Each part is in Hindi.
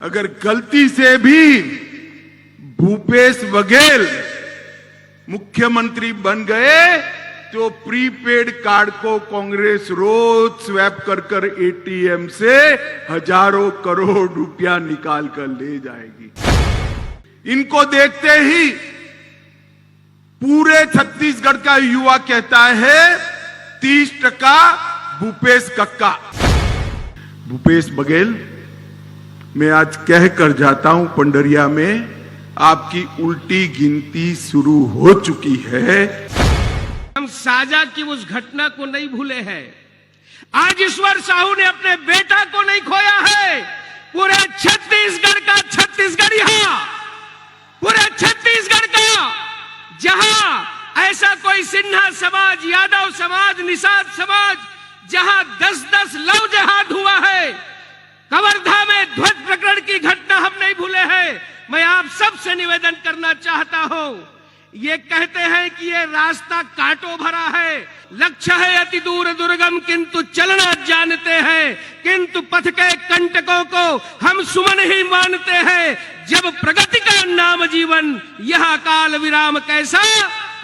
अगर गलती से भी भूपेश बघेल मुख्यमंत्री बन गए तो प्रीपेड कार्ड को कांग्रेस रोज स्वैप कर एटीएम से हजारों करोड़ रुपया निकाल कर ले जाएगी। इनको देखते ही पूरे छत्तीसगढ़ का युवा कहता है 30% भूपेश कक्का। भूपेश बघेल, मैं आज कह कर जाता हूं, पंडरिया में आपकी उल्टी गिनती शुरू हो चुकी है। हम साजा की उस घटना को नहीं भूले हैं। आज ईश्वर साहू ने अपने बेटा को नहीं खोया है। पूरे छत्तीसगढ़ का छत्तीसगढ़िया, पूरे छत्तीसगढ़ का, जहां ऐसा कोई सिन्हा समाज, यादव समाज, निषाद समाज, जहां 10-10 लव जहाद हुआ है, कवर्धा में ध्वज प्रकरण की घटना हम नहीं भूले हैं। मैं आप सबसे निवेदन करना चाहता हूं, ये कहते हैं कि ये रास्ता कांटों भरा है, लक्ष्य है अति दूर दुर्गम, किंतु चलना जानते हैं, किंतु पथ के कंटकों को हम सुमन ही मानते हैं। जब प्रगति का नाम जीवन, यह काल विराम कैसा,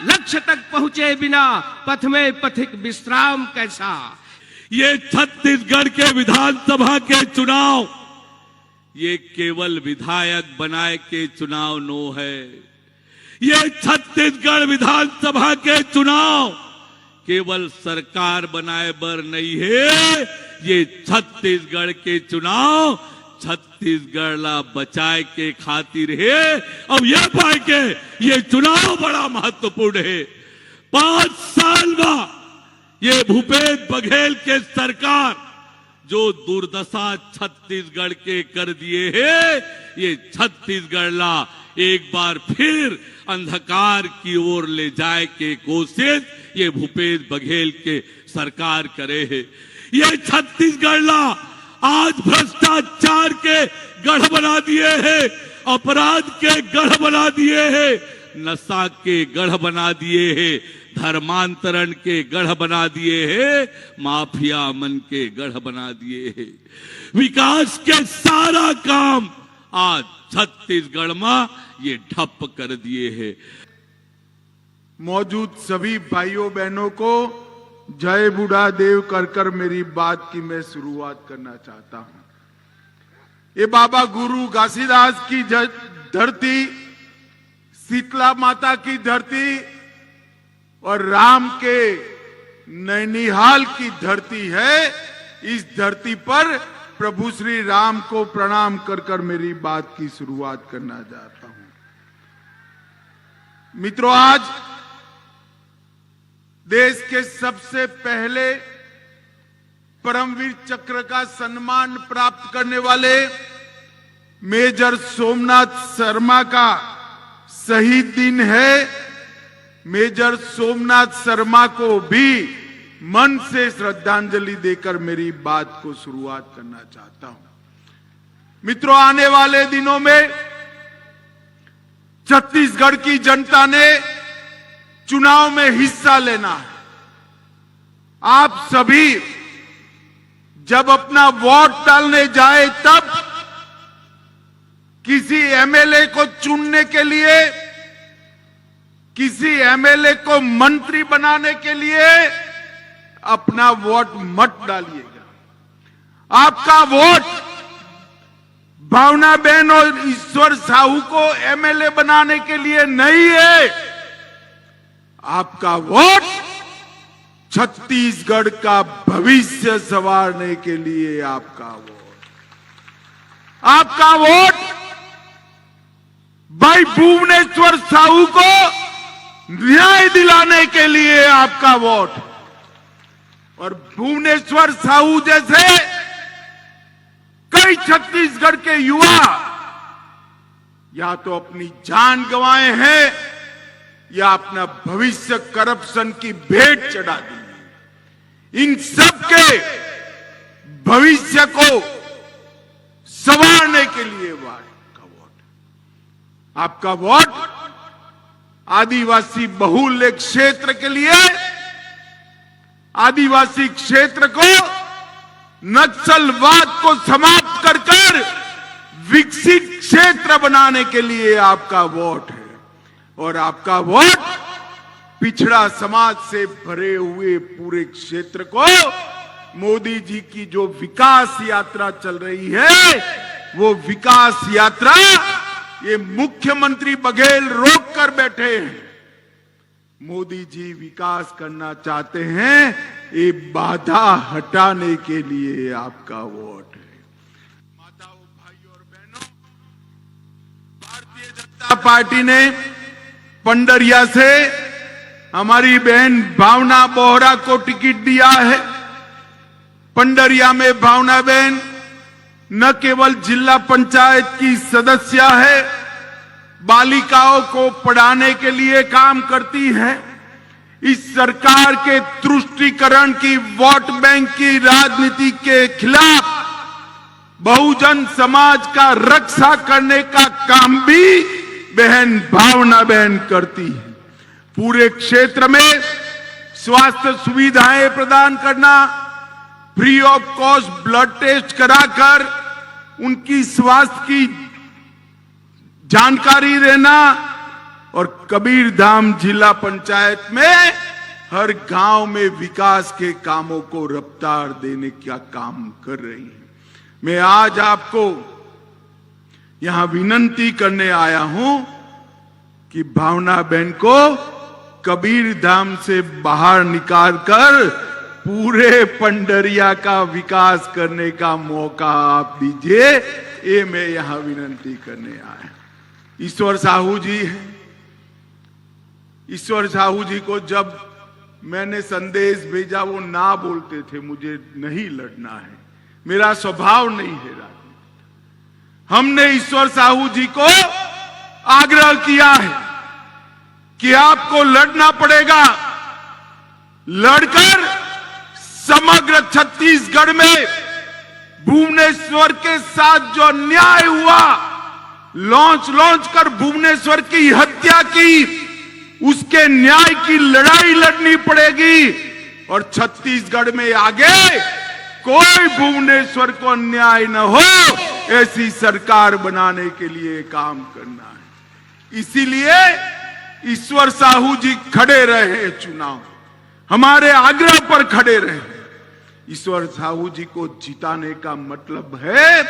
लक्ष्य तक पहुंचे बिना पथ में पथिक विश्राम कैसा। ये छत्तीसगढ़ के विधानसभा के चुनाव, ये केवल विधायक बनाए के चुनाव नो है। ये छत्तीसगढ़ विधानसभा के चुनाव केवल सरकार बनाए बर नहीं है। ये छत्तीसगढ़ के चुनाव छत्तीसगढ़ ला बचाए के खातिर है। अब यह पाए के ये चुनाव बड़ा महत्वपूर्ण है। 5 साल में ये भूपेश बघेल के सरकार जो दुर्दशा छत्तीसगढ़ के कर दिए है, ये छत्तीसगढ़ ला एक बार फिर अंधकार की ओर ले जाए के कोशिश ये भूपेश बघेल के सरकार करे है। ये छत्तीसगढ़ ला आज भ्रष्टाचार के गढ़ बना दिए हैं, अपराध के गढ़ बना दिए हैं, नशा के गढ़ बना दिए हैं, धर्मांतरण के गढ़ बना दिए हैं, माफिया मन के गढ़ बना दिए हैं। विकास के सारा काम आज छत्तीसगढ़ में ये ठप कर दिए हैं। मौजूद सभी भाइयों बहनों को जय बूढ़ा देव कर मेरी बात की मैं शुरुआत करना चाहता हूं। ये बाबा गुरु घासीदास की धरती, शीतला माता की धरती और राम के नैनीहाल की धरती है। इस धरती पर प्रभु श्री राम को प्रणाम कर मेरी बात की शुरुआत करना चाहता हूं। मित्रों, आज देश के सबसे पहले परमवीर चक्र का सम्मान प्राप्त करने वाले मेजर सोमनाथ शर्मा का शहीद दिन है। मेजर सोमनाथ शर्मा को भी मन से श्रद्धांजलि देकर मेरी बात को शुरुआत करना चाहता हूं। मित्रों, आने वाले दिनों में छत्तीसगढ़ की जनता ने चुनाव में हिस्सा लेना है। आप सभी जब अपना वोट डालने जाए तब किसी एमएलए को चुनने के लिए, किसी एमएलए को मंत्री बनाने के लिए अपना वोट मत डालिएगा। आपका वोट भावना बहन और ईश्वर साहू को एमएलए बनाने के लिए नहीं है। आपका वोट छत्तीसगढ़ का भविष्य संवारने के लिए आपका वोट भाई भुवनेश्वर साहू को न्याय दिलाने के लिए आपका वोट। और भुवनेश्वर साहू जैसे कई छत्तीसगढ़ के युवा या तो अपनी जान गंवाए हैं या अपना भविष्य करप्शन की भेंट चढ़ा दी। इन सब के भविष्य को संवारने के लिए आपका वोट आदिवासी बहुल्य क्षेत्र के लिए, आदिवासी क्षेत्र को, नक्सलवाद को समाप्त कर विकसित क्षेत्र बनाने के लिए आपका वोट है। और आपका वोट पिछड़ा समाज से भरे हुए पूरे क्षेत्र को मोदी जी की जो विकास यात्रा चल रही है, वो विकास यात्रा ये मुख्यमंत्री बघेल रोक कर बैठे हैं। मोदी जी विकास करना चाहते हैं, ये बाधा हटाने के लिए आपका वोट है। माताओं, भाइयों और बहनों, भारतीय जनता पार्टी ने पंडरिया से हमारी बहन भावना बोहरा को टिकट दिया है। पंडरिया में भावना बहन न केवल जिला पंचायत की सदस्य है, बालिकाओं को पढ़ाने के लिए काम करती है। इस सरकार के तुष्टीकरण की, वोट बैंक की राजनीति के खिलाफ बहुजन समाज का रक्षा करने का काम भी बहन भावना बहन करती है। पूरे क्षेत्र में स्वास्थ्य सुविधाएं प्रदान करना, free of cost blood test कराकर उनकी स्वास्थ्य की जानकारी देना, और कबीरधाम जिला पंचायत में हर गांव में विकास के कामों को रफ्तार देने का काम कर रही है। मैं आज आपको यहां विनंती करने आया हूं कि भावना बहन को कबीरधाम से बाहर निकालकर पूरे पंडरिया का विकास करने का मौका आप दीजिए। ये मैं यहां विनंती करने आया। ईश्वर साहू जी हैं। ईश्वर साहू जी को जब मैंने संदेश भेजा, वो ना बोलते थे मुझे नहीं लड़ना है, मेरा स्वभाव नहीं है राजनीति। हमने ईश्वर साहू जी को आग्रह किया है कि आपको लड़ना पड़ेगा, लड़कर समग्र छत्तीसगढ़ में भुवनेश्वर के साथ जो न्याय हुआ, लॉन्च कर भुवनेश्वर की हत्या की, उसके न्याय की लड़ाई लड़नी पड़ेगी। और छत्तीसगढ़ में आगे कोई भुवनेश्वर को न्याय न हो, ऐसी सरकार बनाने के लिए काम करना है। इसीलिए ईश्वर साहू जी खड़े रहे, चुनाव हमारे आग्रह पर खड़े रहे। ईश्वर साहू जी को जिताने का मतलब है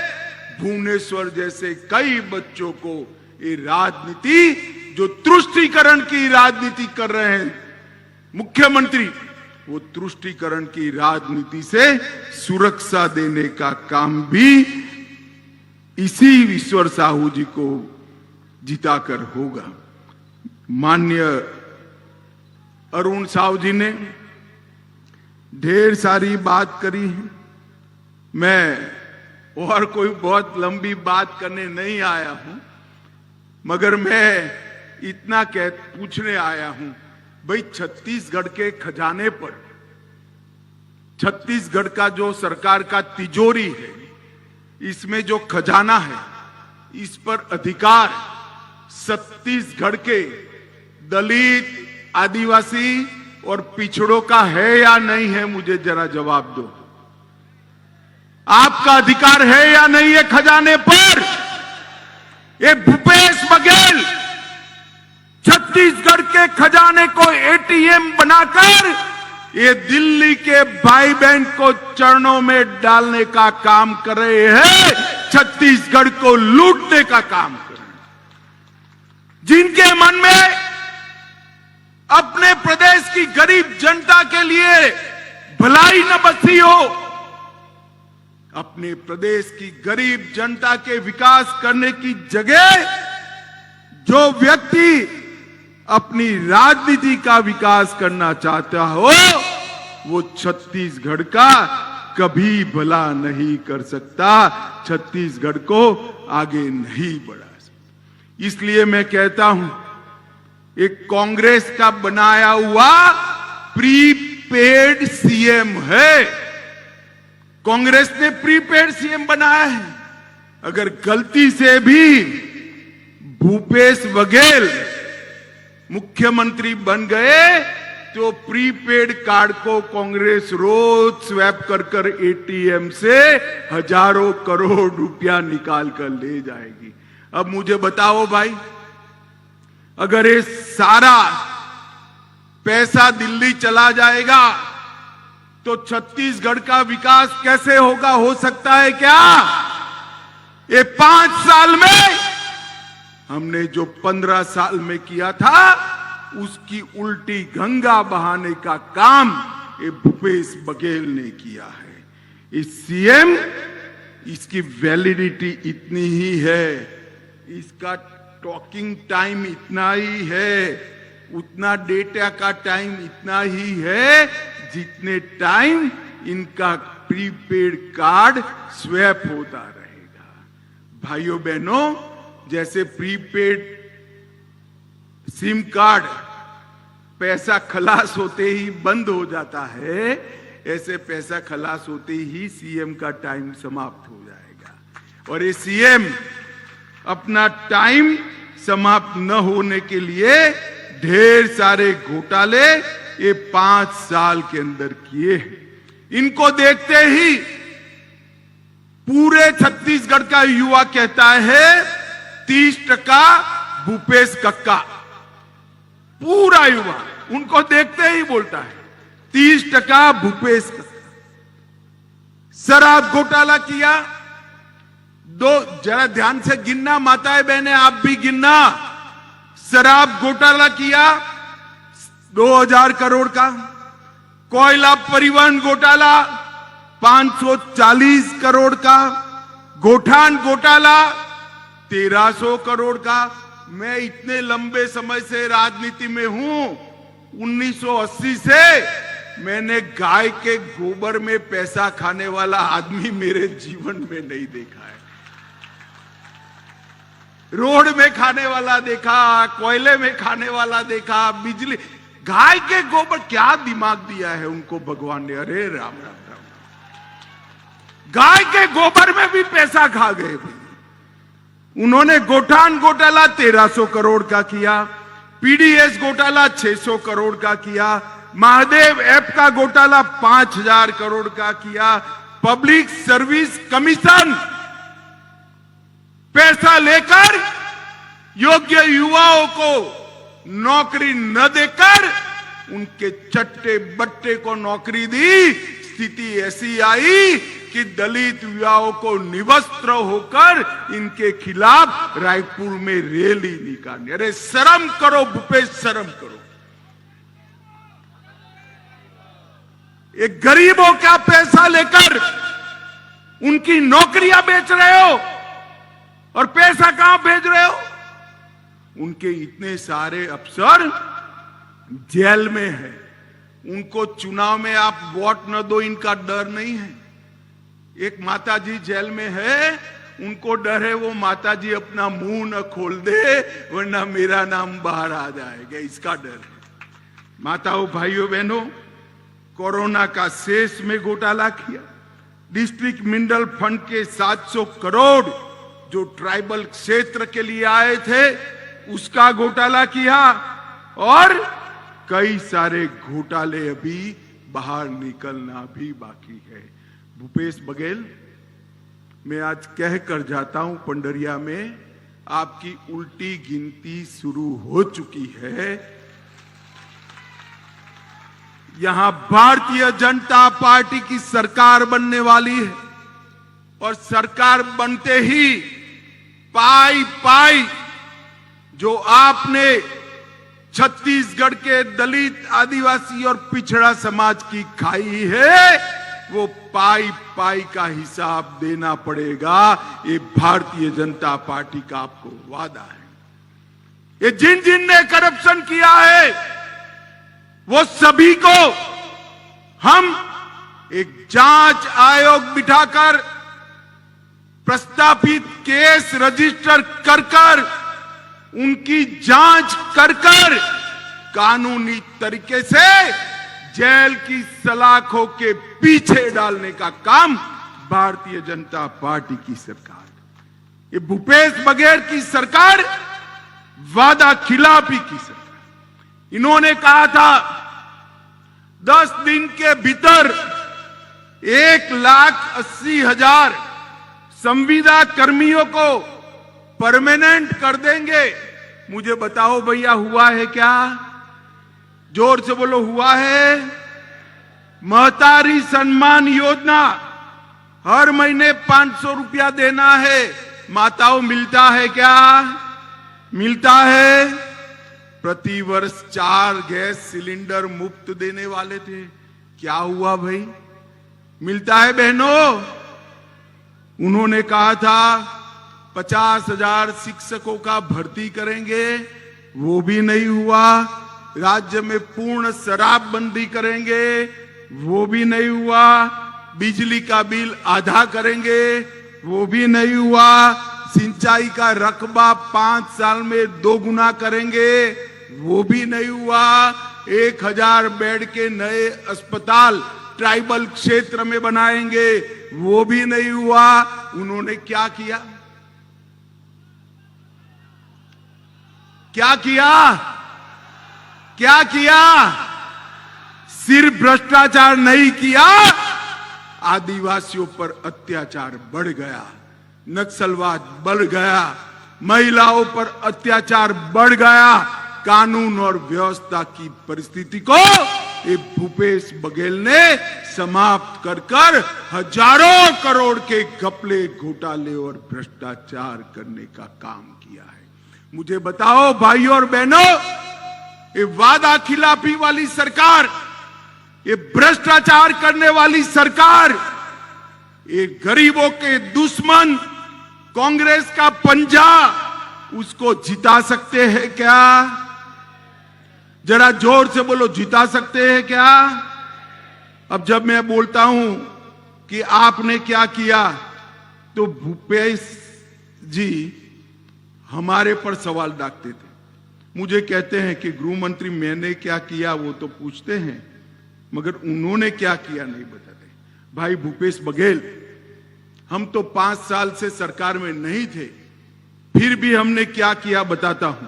भुवनेश्वर जैसे कई बच्चों को ये राजनीति, जो तुष्टीकरण की राजनीति कर रहे हैं मुख्यमंत्री, वो तुष्टीकरण की राजनीति से सुरक्षा देने का काम भी इसी ईश्वर साहू जी को जिताकर होगा। माननीय अरुण साहू जी ने ढेर सारी बात करी है। मैं और कोई बहुत लंबी बात करने नहीं आया हूं, मगर मैं इतना पूछने आया हूं, भाई छत्तीसगढ़ के खजाने पर, छत्तीसगढ़ का जो सरकार का तिजोरी है, इसमें जो खजाना है, इस पर अधिकार छत्तीसगढ़ के दलित, आदिवासी और पिछड़ों का है या नहीं है? मुझे जरा जवाब दो। आपका अधिकार है या नहीं है खजाने पर? ये भूपेश बघेल छत्तीसगढ़ के खजाने को एटीएम बनाकर ये दिल्ली के भाई बहन को चरणों में डालने का काम कर रहे हैं, छत्तीसगढ़ को लूटने का काम कर रहे हैं। जिनके मन में अपने प्रदेश की गरीब जनता के लिए भलाई न बसी हो, अपने प्रदेश की गरीब जनता के विकास करने की जगह जो व्यक्ति अपनी राजनीति का विकास करना चाहता हो, वो छत्तीसगढ़ का कभी भला नहीं कर सकता, छत्तीसगढ़ को आगे नहीं बढ़ा सकता। इसलिए मैं कहता हूं, एक कांग्रेस का बनाया हुआ प्रीपेड सीएम है। कांग्रेस ने प्रीपेड सीएम बनाया है। अगर गलती से भी भूपेश बघेल मुख्यमंत्री बन गए तो प्रीपेड कार्ड को कांग्रेस रोज स्वैप कर कर एटीएम से हजारों करोड़ रुपया निकाल कर ले जाएगी। अब मुझे बताओ भाई, अगर ये सारा पैसा दिल्ली चला जाएगा तो छत्तीसगढ़ का विकास कैसे होगा? हो सकता है क्या? ये 5 साल में हमने जो 15 साल में किया था उसकी उल्टी गंगा बहाने का काम ये भूपेश बघेल ने किया है। इस सीएम, इसकी वैलिडिटी इतनी ही है, इसका टॉकिंग टाइम इतना ही है, उतना डेटा का टाइम इतना ही है जितने टाइम इनका प्रीपेड कार्ड स्वैप होता रहेगा। भाइयों बहनों, जैसे प्रीपेड सिम कार्ड पैसा खलास होते ही बंद हो जाता है, ऐसे पैसा खलास होते ही सीएम का टाइम समाप्त हो जाएगा। और ये सीएम अपना टाइम समाप्त न होने के लिए ढेर सारे घोटाले ये 5 साल के अंदर किए हैं। इनको देखते ही पूरे छत्तीसगढ़ का युवा कहता है 30% भूपेश कक्का। पूरा युवा उनको देखते ही बोलता है 30% भूपेश कक्का। शराब घोटाला किया, जरा ध्यान से गिनना माताएं बहनें, आप भी गिनना। शराब घोटाला किया 2000 करोड़ का, कोयला परिवहन घोटाला 540 करोड़ का, गोठान घोटाला 1300 करोड़ का। मैं इतने लंबे समय से राजनीति में हूं, 1980 से मैंने गाय के गोबर में पैसा खाने वाला आदमी मेरे जीवन में नहीं देखा है। रोड में खाने वाला देखा, कोयले में खाने वाला देखा, बिजली, गाय के गोबर, क्या दिमाग दिया है उनको भगवान ने। अरे राम राम राम, गाय के गोबर में भी पैसा खा गए भाई। उन्होंने गोठान घोटाला 1300 करोड़ का किया, पीडीएस घोटाला 600 करोड़ का किया, महादेव ऐप का घोटाला 5000 करोड़ का किया, पब्लिक सर्विस कमीशन पैसा लेकर योग्य युवाओं को नौकरी न देकर उनके चट्टे बट्टे को नौकरी दी। स्थिति ऐसी आई कि दलित युवाओं को निवस्त्र होकर इनके खिलाफ रायपुर में रैली निकाली। अरे शर्म करो भूपेश, शर्म करो। एक गरीबों का पैसा लेकर उनकी नौकरियां बेच रहे हो और पैसा कहां भेज रहे हो? उनके इतने सारे अफसर जेल में हैं, उनको चुनाव में आप वोट न दो इनका डर नहीं है। एक माताजी जेल में है, उनको डर है वो माताजी अपना मुंह न खोल दे वरना मेरा नाम बाहर आ जाएगा, इसका डर है। माताओं भाइयों बहनों, कोरोना का शेष में घोटाला किया, डिस्ट्रिक्ट मिनरल फंड के 700 करोड़ जो ट्राइबल क्षेत्र के लिए आए थे उसका घोटाला किया, और कई सारे घोटाले अभी बाहर निकलना भी बाकी है। भूपेश बघेल, मैं आज कह कर जाता हूं, पंडरिया में आपकी उल्टी गिनती शुरू हो चुकी है। यहां भारतीय जनता पार्टी की सरकार बनने वाली है और सरकार बनते ही पाई पाई जो आपने छत्तीसगढ़ के दलित, आदिवासी और पिछड़ा समाज की खाई है, वो पाई पाई का हिसाब देना पड़ेगा। ये भारतीय जनता पार्टी का आपको वादा है। ये जिन जिन ने करप्शन किया है वो सभी को हम एक जांच आयोग बिठाकर प्रस्तावित केस रजिस्टर कर कर उनकी जांच कर कर कानूनी तरीके से जेल की सलाखों के पीछे डालने का काम भारतीय जनता पार्टी की सरकार, ये भूपेश बघेल की सरकार वादा खिलाफी की सरकार। इन्होंने कहा था 10 दिन के भीतर 1,80,000 संविदा कर्मियों को परमानेंट कर देंगे। मुझे बताओ भैया, हुआ है क्या? जोर से बोलो, हुआ है? महतारी सम्मान योजना, हर महीने 500 रुपया देना है। माताओं, मिलता है क्या? मिलता है। प्रति वर्ष 4 गैस सिलेंडर मुफ्त देने वाले थे, क्या हुआ भाई? मिलता है बहनों? उन्होंने कहा था 50,000 शिक्षकों का भर्ती करेंगे, वो भी नहीं हुआ। राज्य में पूर्ण शराबबंदी करेंगे, वो भी नहीं हुआ। बिजली का बिल आधा करेंगे, वो भी नहीं हुआ। सिंचाई का रकबा 5 साल में 2 गुना करेंगे, वो भी नहीं हुआ। 1,000 बेड के नए अस्पताल ट्राइबल क्षेत्र में बनाएंगे, वो भी नहीं हुआ। उन्होंने क्या किया? क्या किया? क्या किया? सिर्फ भ्रष्टाचार नहीं किया, आदिवासियों पर अत्याचार बढ़ गया, नक्सलवाद बढ़ गया, महिलाओं पर अत्याचार बढ़ गया। कानून और व्यवस्था की परिस्थिति को ये भूपेश बघेल ने समाप्त कर हजारों करोड़ के घपले, घोटाले और भ्रष्टाचार करने का काम किया है। मुझे बताओ भाइयों और बहनों, ये वादा खिलाफी वाली सरकार, ये भ्रष्टाचार करने वाली सरकार, ये गरीबों के दुश्मन कांग्रेस का पंजा, उसको जिता सकते हैं क्या? जरा जोर से बोलो, जिता सकते हैं क्या? अब जब मैं बोलता हूं कि आपने क्या किया, तो भूपेश जी हमारे पर सवाल दागते थे। मुझे कहते हैं कि गृह मंत्री मैंने क्या किया वो तो पूछते हैं, मगर उन्होंने क्या किया नहीं बताते। भाई भूपेश बघेल, हम तो 5 साल से सरकार में नहीं थे, फिर भी हमने क्या किया बताता हूं।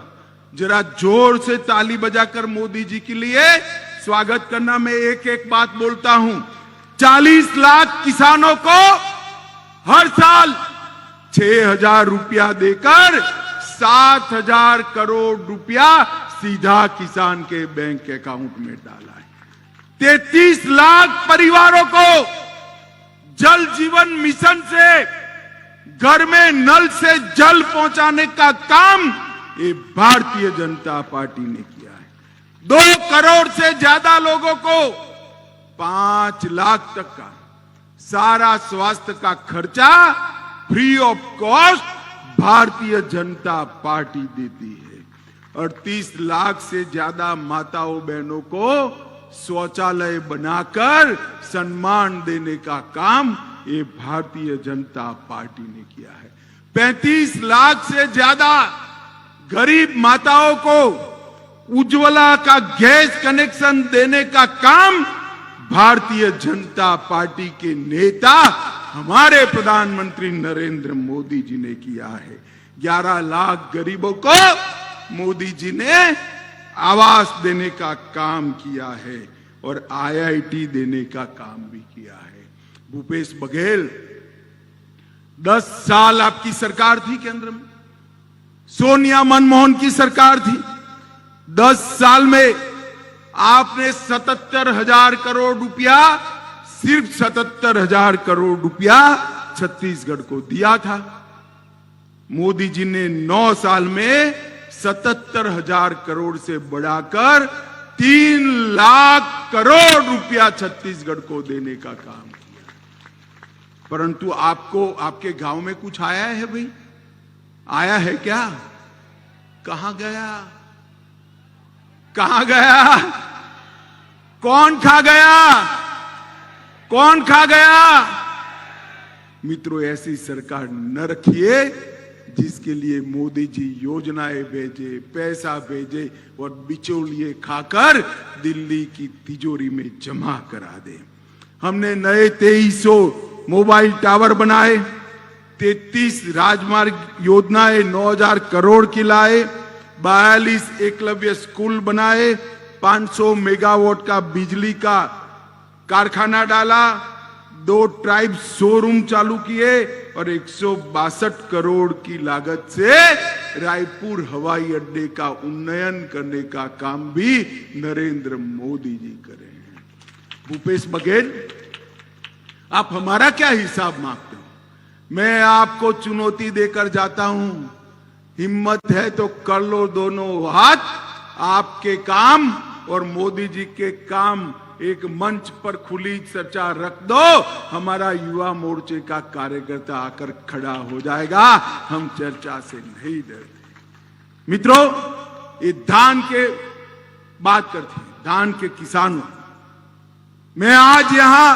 जरा जोर से ताली बजाकर मोदी जी के लिए स्वागत करना। मैं एक एक बात बोलता हूं। 40 लाख किसानों को हर साल 6,000 रुपया देकर 7,000 करोड़ रुपया सीधा किसान के बैंक अकाउंट में डाला है। 33 लाख परिवारों को जल जीवन मिशन से घर में नल से जल पहुंचाने का काम ये भारतीय जनता पार्टी ने किया है। 2 करोड़ से ज्यादा लोगों को 5 लाख तक का सारा स्वास्थ्य का खर्चा free of cost Bharatiya Janata party देती है। और 30 लाख से ज्यादा माताओं बहनों को शौचालय बनाकर सम्मान देने का काम ये भारतीय जनता पार्टी ने किया है। 35 लाख से ज्यादा गरीब माताओं को उज्ज्वला का गैस कनेक्शन देने का काम भारतीय जनता पार्टी के नेता हमारे प्रधानमंत्री नरेंद्र मोदी जी ने किया है। 11 लाख गरीबों को मोदी जी ने आवास देने का काम किया है और IIT देने का काम भी किया है। भूपेश बघेल, 10 साल आपकी सरकार थी केंद्र में, सोनिया मनमोहन की सरकार थी। 10 साल में आपने 77,000 करोड़ रुपया, सिर्फ 77,000 करोड़ रुपया छत्तीसगढ़ को दिया था। मोदी जी ने 9 साल में 77,000 करोड़ से बढ़ाकर 3 लाख करोड़ रुपया छत्तीसगढ़ को देने का काम किया। परंतु आपको आपके गांव में कुछ आया है भाई? आया है क्या? कहां गया? कहां गया? कौन खा गया? कौन खा गया? मित्रों, ऐसी सरकार न रखिए जिसके लिए मोदी जी योजनाएं भेजे, पैसा भेजे और बिचौलिए खाकर दिल्ली की तिजोरी में जमा करा दे। हमने नए 2300 मोबाइल टावर बनाए, 33 राजमार्ग योजनाएं 9,000 करोड़ की लाए, 42 एकलव्य स्कूल बनाए, 500 मेगावाट का बिजली का कारखाना डाला, 2 ट्राइब शोरूम चालू किए और 162 करोड़ की लागत से रायपुर हवाई अड्डे का उन्नयन करने का काम भी नरेंद्र मोदी जी कर रहे हैं। भूपेश बघेल, आप हमारा क्या हिसाब मांगते हो? मैं आपको चुनौती देकर जाता हूं, हिम्मत है तो कर लो दोनों हाथ। आपके काम और मोदी जी के काम एक मंच पर खुली चर्चा रख दो, हमारा युवा मोर्चे का कार्यकर्ता आकर खड़ा हो जाएगा। हम चर्चा से नहीं डरते। मित्रों, ये धान के बात करते हैं, धान के किसानों। मैं आज यहां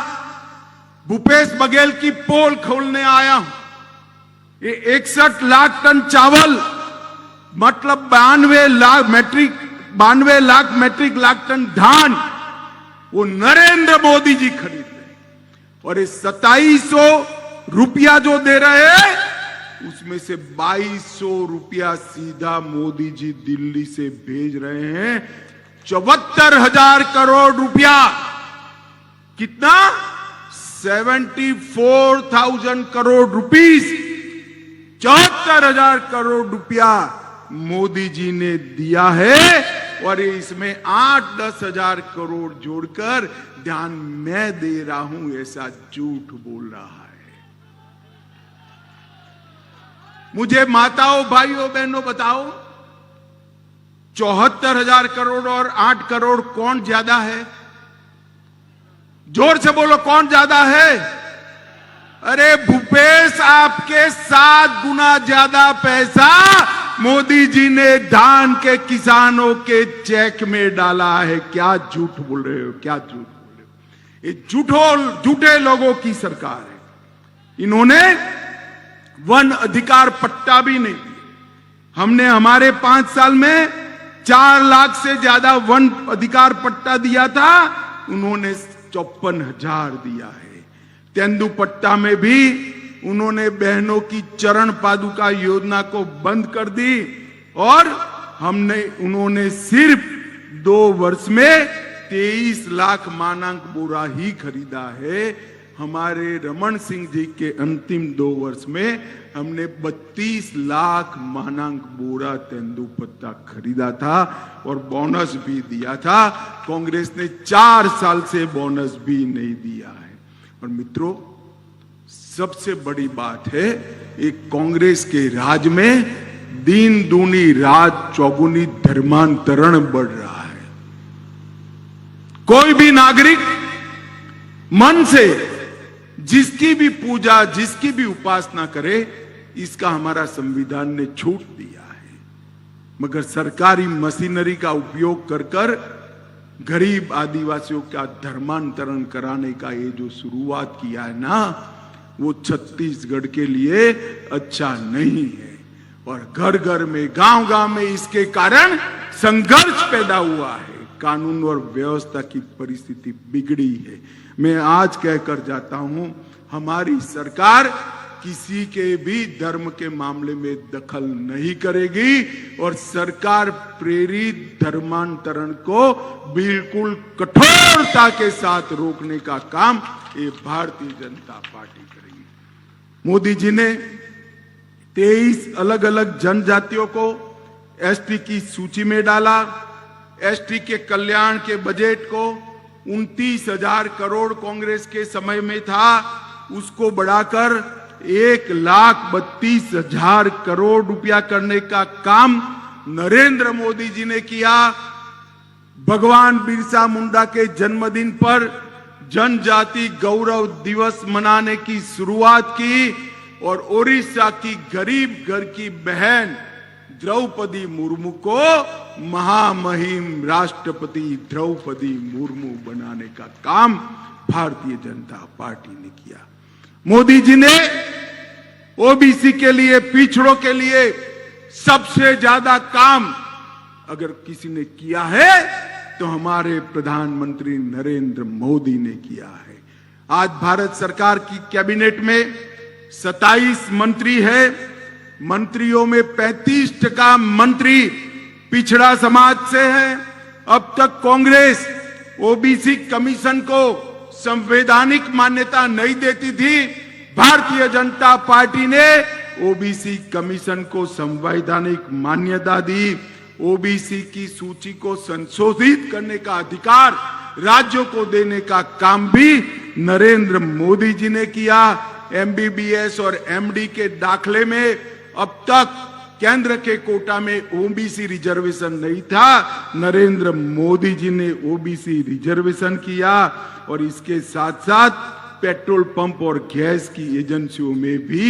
भूपेश बघेल की पोल खोलने आया हूं। ये 61 लाख टन चावल, मतलब 92 लाख मैट्रिक लाख टन धान, वो नरेंद्र मोदी जी खरीद रहे हैं। और ये 2700 रुपया जो दे रहे हैं, उसमें से 2200 रुपया सीधा मोदी जी दिल्ली से भेज रहे हैं। 74,000 करोड़ रुपया, कितना? 74,000 करोड़ रुपीस, 74,000 करोड़ रुपया मोदी जी ने दिया है। और इसमें 8-10 हजार करोड़ जोड़कर ध्यान मैं दे रहा हूं, ऐसा झूठ बोल रहा है। मुझे माताओं, भाइयों, बहनों बताओ, 74,000 करोड़ और 8 करोड़ कौन ज्यादा है? जोर से बोलो, कौन ज्यादा है? अरे भूपेश, आपके 7 गुना ज्यादा पैसा मोदी जी ने धान के किसानों के चेक में डाला है। क्या झूठ बोल रहे हो? क्या झूठ बोल रहे हो? ये झूठे लोगों की सरकार है। इन्होंने वन अधिकार पट्टा भी नहीं दिया। हमने हमारे 5 साल में 4 लाख से ज्यादा वन अधिकार पट्टा दिया था, उन्होंने 54,000 दिया है। तेंदुपट्टा में भी उन्होंने बहनों की चरण पादुका योजना को बंद कर दी और उन्होंने सिर्फ 2 वर्ष में 23 लाख मानक बोरा ही खरीदा है। हमारे रमन सिंह जी के अंतिम 2 वर्ष में हमने 32 लाख मानक बोरा तेंदुपत्ता खरीदा था और बोनस भी दिया था। कांग्रेस ने 4 साल से बोनस भी नहीं दिया है। और मित्रों, सबसे बड़ी बात है, एक कांग्रेस के राज में दिन दूनी रात चौगुनी धर्मांतरण बढ़ रहा है। कोई भी नागरिक मन से जिसकी भी पूजा, जिसकी भी उपासना करे, इसका हमारा संविधान ने छूट दिया है। मगर सरकारी मशीनरी का उपयोग कर गरीब आदिवासियों का धर्मांतरण कराने का ये जो शुरुआत किया है ना, वो छत्तीसगढ़ के लिए अच्छा नहीं है। और घर घर में, गांव गांव में इसके कारण संघर्ष पैदा हुआ है। कानून और व्यवस्था की परिस्थिति बिगड़ी है। मैं आज कहकर जाता हूं, हमारी सरकार किसी के भी धर्म के मामले में दखल नहीं करेगी और सरकार प्रेरित धर्मांतरण को बिल्कुल कठोरता के साथ रोकने का काम ये भारतीय जनता पार्टी करेगी। मोदी जी ने 23 अलग अलग जनजातियों को एसटी की सूची में डाला। एसटी के कल्याण के बजट को 29,000 करोड़ कांग्रेस के समय में था, उसको बढ़ाकर 1,32,000 करोड़ रुपया करने का काम नरेंद्र मोदी जी ने किया। भगवान बिरसा मुंडा के जन्मदिन पर जनजाति गौरव दिवस मनाने की शुरुआत की और ओडिशा की गरीब घर की बहन द्रौपदी मुर्मू को महामहिम राष्ट्रपति द्रौपदी मुर्मू बनाने का काम भारतीय जनता पार्टी ने किया। मोदी जी ने ओबीसी के लिए, पिछड़ों के लिए सबसे ज्यादा काम अगर किसी ने किया है तो हमारे प्रधानमंत्री नरेंद्र मोदी ने किया है। आज भारत सरकार की कैबिनेट में 27 मंत्री है। मंत्रियों में 35% मंत्री पिछड़ा समाज से है अब तक कांग्रेस ओबीसी कमीशन को संवैधानिक मान्यता नहीं देती थी। भारतीय जनता पार्टी ने ओबीसी कमीशन को संवैधानिक मान्यता दी। ओबीसी की सूची को संशोधित करने का अधिकार राज्यों को देने का काम भी नरेंद्र मोदी जी ने किया। एमबीबीएस और एमडी के दाखले में अब तक केंद्र के कोटा में ओबीसी रिजर्वेशन नहीं था। नरेंद्र मोदी जी ने ओबीसी रिजर्वेशन किया और इसके साथ साथ पेट्रोल पंप और गैस की एजेंसियों में भी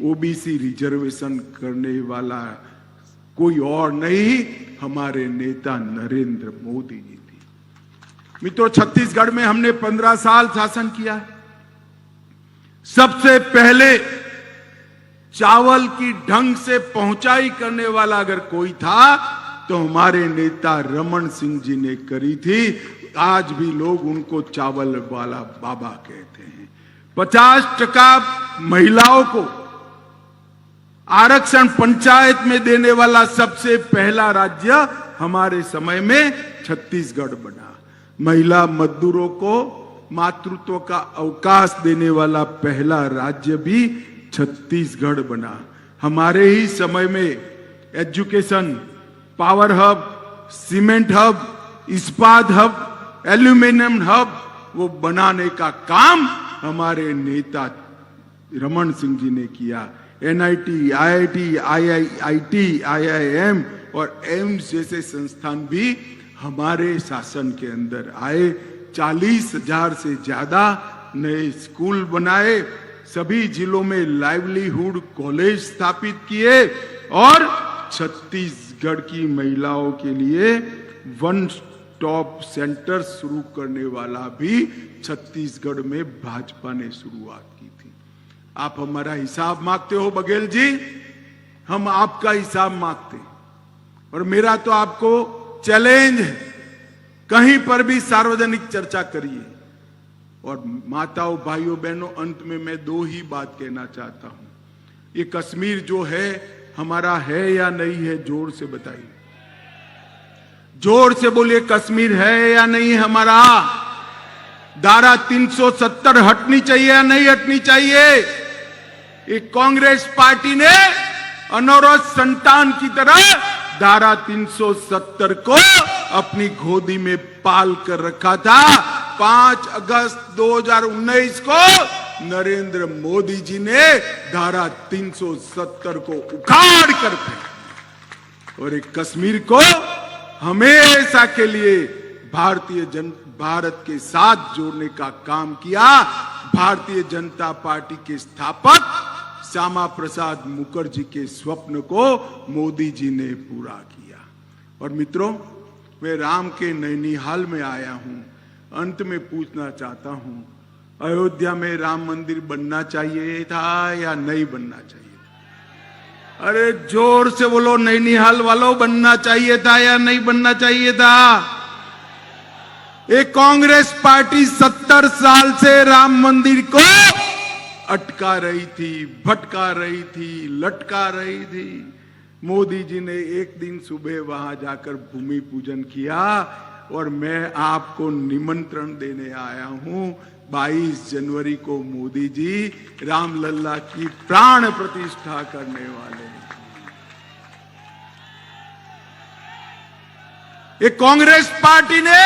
ओबीसी रिजर्वेशन करने वाला कोई और नहीं, हमारे नेता नरेंद्र मोदी जी थी। मित्रों, छत्तीसगढ़ में हमने 15 साल शासन किया। सबसे पहले चावल की ढंग से पहुंचाई करने वाला अगर कोई था तो हमारे नेता रमन सिंह जी ने करी थी। आज भी लोग उनको चावल वाला बाबा कहते हैं। 50% महिलाओं को आरक्षण पंचायत में देने वाला सबसे पहला राज्य हमारे समय में छत्तीसगढ़ बना। महिला मजदूरों को मातृत्व का अवकाश देने वाला पहला राज्य भी छत्तीसगढ़ बना। हमारे ही समय में education, power hub, cement hub, इस्पात हब, एल्यूमिनियम हब वो बनाने का काम हमारे नेता रमन सिंह जी ने किया। एनआईटी, आईआईटी, आईआईटी, आईआईएम और एम्स जैसे संस्थान भी हमारे शासन के अंदर आए। 40,000 से ज्यादा नए स्कूल बनाए। सभी जिलों में लाइवलीहुड कॉलेज स्थापित किए और छत्तीसगढ़ की महिलाओं के लिए वन स्टॉप सेंटर शुरू करने वाला भी छत्तीसगढ़ में भाजपा ने शुरुआत की थी। आप हमारा हिसाब मांगते हो बघेल जी, हम आपका हिसाब मांगते हैं। और मेरा तो आपको चैलेंज है, कहीं पर भी सार्वजनिक चर्चा करिए। और माताओं, भाइयों, बहनों, अंत में मैं 2 ही बात कहना चाहता हूं। ये कश्मीर जो है हमारा है या नहीं है, जोर से बताइए, जोर से बोलिए, कश्मीर है या नहीं हमारा? धारा 370 हटनी चाहिए या नहीं हटनी चाहिए? एक कांग्रेस पार्टी ने अनौरत संतान की तरह धारा 370 को अपनी गोदी में पाल कर रखा था। 5 अगस्त 2019 को नरेंद्र मोदी जी ने धारा 370 को उखाड़ कर फेंका और एक कश्मीर को हमेशा के लिए भारत के साथ जोड़ने का काम किया। भारतीय जनता पार्टी के स्थापक श्यामा प्रसाद मुखर्जी के स्वप्न को मोदी जी ने पूरा किया। और मित्रों, मैं राम के नैनीहाल में आया हूं। अंत में पूछना चाहता हूं, अयोध्या में राम मंदिर बनना चाहिए था या नहीं बनना चाहिए? अरे जोर से बोलो नैनीहाल वालों, बनना चाहिए था या नहीं बनना चाहिए था? एक कांग्रेस पार्टी 70 साल से राम मंदिर को अटका रही थी, भटका रही थी, लटका रही थी। मोदी जी ने एक दिन सुबह वहां जाकर भूमि पूजन किया और मैं आपको निमंत्रण देने आया हूं। 22 जनवरी को मोदी जी रामलला की प्राण प्रतिष्ठा करने वाले हैं। एक कांग्रेस पार्टी ने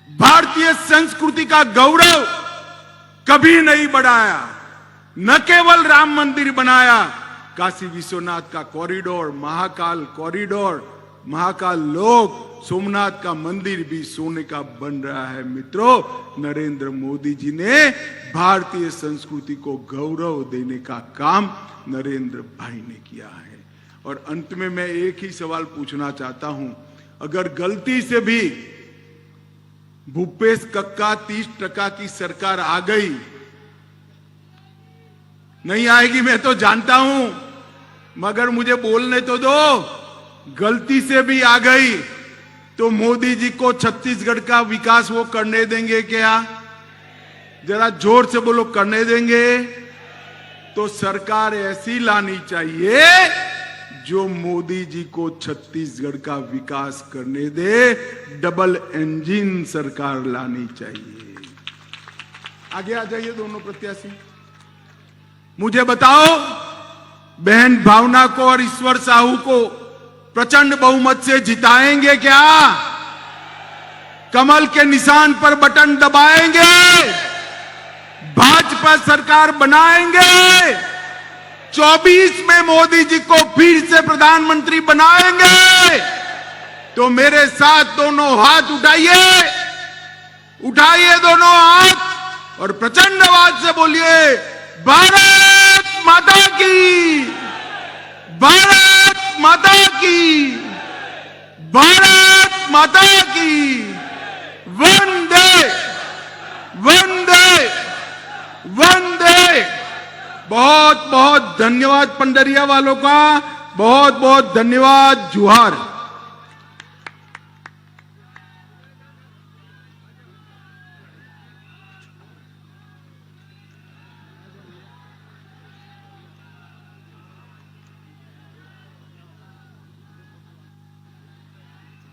भारतीय संस्कृति का गौरव कभी नहीं बढ़ाया। न केवल राम मंदिर बनाया, काशी विश्वनाथ का कॉरिडोर, महाकाल कॉरिडोर, महाकाल लोक, सोमनाथ का मंदिर भी सोने का बन रहा है। मित्रों, नरेंद्र मोदी जी ने भारतीय संस्कृति को गौरव देने का काम नरेंद्र भाई ने किया है। और अंत में मैं एक ही सवाल पूछना चाहता हूं, अगर गलती से भी भूपेश कक्का 30% की सरकार आ गई, नहीं आएगी मैं तो जानता हूं, मगर मुझे बोलने तो दो, गलती से भी आ गई तो मोदी जी को छत्तीसगढ़ का विकास वो करने देंगे क्या? जरा जोर से बोलो, करने देंगे? तो सरकार ऐसी लानी चाहिए जो मोदी जी को छत्तीसगढ़ का विकास करने दे, डबल इंजन सरकार लानी चाहिए। आगे आ जाइए दोनों प्रत्याशी। मुझे बताओ, बहन भावना को और ईश्वर साहू को प्रचंड बहुमत से जिताएंगे क्या? कमल के निशान पर बटन दबाएंगे? भाजपा सरकार बनाएंगे? 24 में मोदी जी को फिर से प्रधानमंत्री बनाएंगे? तो मेरे साथ दोनों हाथ उठाइए, उठाइए दोनों हाथ और प्रचंड आवाज से बोलिए, भारत माता की, भारत माता की, भारत माता की, वंदे वंदे वंदे। बहुत बहुत धन्यवाद पंडरिया वालों का, बहुत बहुत धन्यवाद। जुहार।